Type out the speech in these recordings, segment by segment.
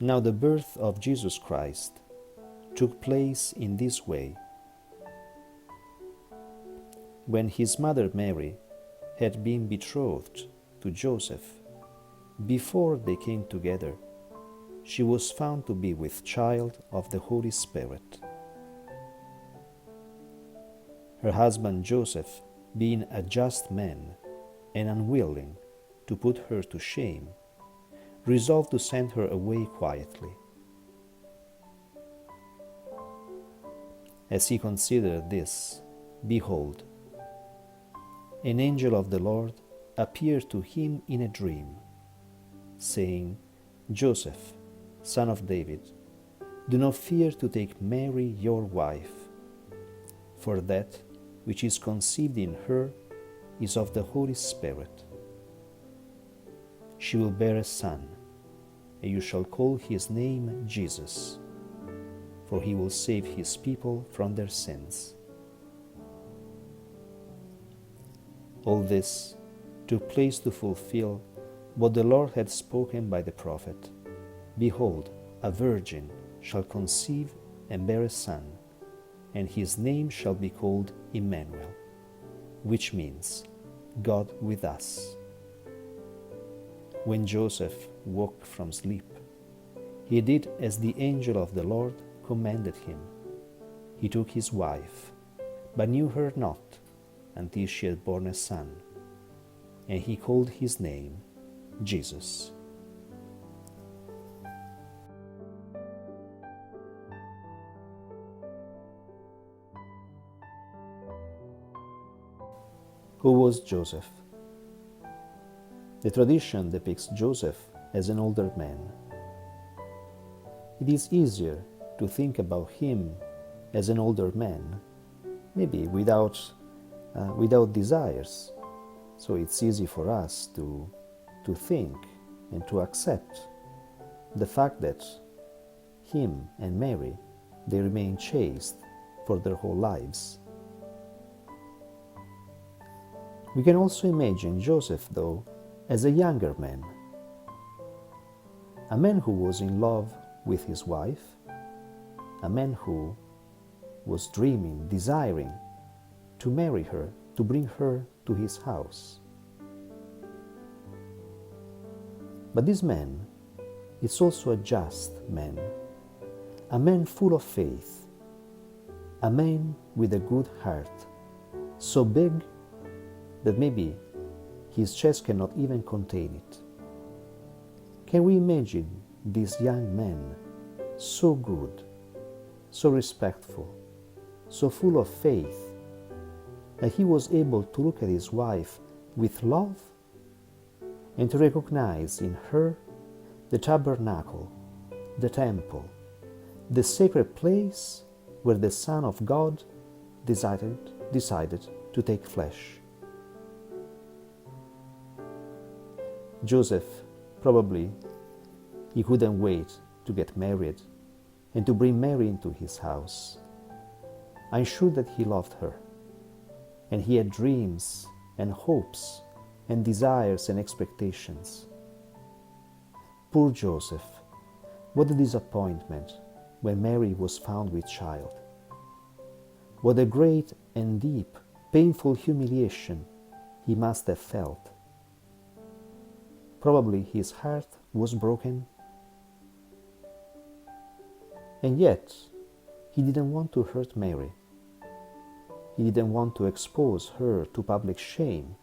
Now the birth of Jesus Christ took place in this way. When his mother Mary had been betrothed to Joseph, before they came together, she was found to be with child of the Holy Spirit. Her husband Joseph, being a just man and unwilling to put her to shame, resolved to send her away quietly. As he considered this, behold, an angel of the Lord appeared to him in a dream, saying, Joseph, son of David, do not fear to take Mary your wife, for that which is conceived in her is of the Holy Spirit. She will bear a son, and you shall call his name Jesus, for he will save his people from their sins. All this took place to fulfill what the Lord had spoken by the prophet. Behold, a virgin shall conceive and bear a son, and his name shall be called Emmanuel, which means God with us. When Joseph woke from sleep, he did as the angel of the Lord commanded him. He took his wife, but knew her not until she had borne a son, and he called his name Jesus. Who was Joseph? The tradition depicts Joseph as an older man. It is easier to think about him as an older man, maybe without desires. So it's easy for us to think and to accept the fact that him and Mary, they remain chaste for their whole lives. We can also imagine Joseph, though, as a younger man, a man who was in love with his wife, a man who was dreaming, desiring to marry her, to bring her to his house. But this man is also a just man, a man full of faith, a man with a good heart, so big that maybe his chest cannot even contain it. Can we imagine this young man, so good, so respectful, so full of faith, that he was able to look at his wife with love and to recognize in her the tabernacle, the temple, the sacred place where the Son of God decided to take flesh? Joseph, probably, he couldn't wait to get married and to bring Mary into his house. I'm sure that he loved her, and he had dreams and hopes and desires and expectations. Poor Joseph, what a disappointment when Mary was found with child. What a great and deep, painful humiliation he must have felt. Probably his heart was broken. And yet, he didn't want to hurt Mary. He didn't want to expose her to public shame.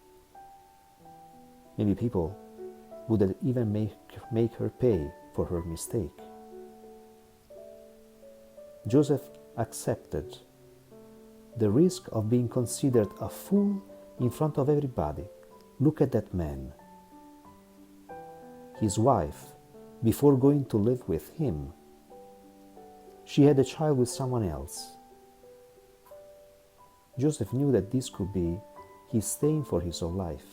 Maybe people would even make her pay for her mistake. Joseph accepted the risk of being considered a fool in front of everybody. Look at that man. His wife, before going to live with him, she had a child with someone else. Joseph knew that this could be his stain for his own life.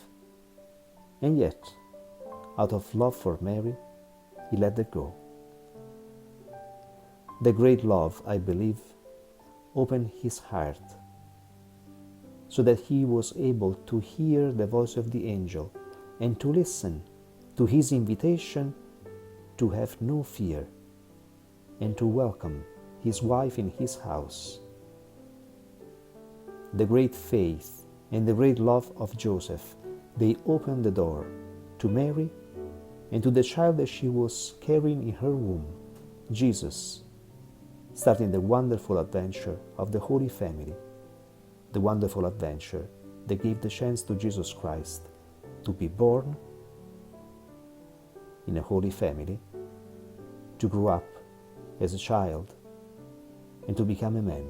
And yet, out of love for Mary, he let it go. The great love, I believe, opened his heart so that he was able to hear the voice of the angel and to listen to his invitation to have no fear and to welcome his wife in his house. The great faith and the great love of Joseph, they opened the door to Mary and to the child that she was carrying in her womb, Jesus, starting the wonderful adventure of the Holy Family, the wonderful adventure that gave the chance to Jesus Christ to be born in a Holy Family, to grow up as a child, and to become a man.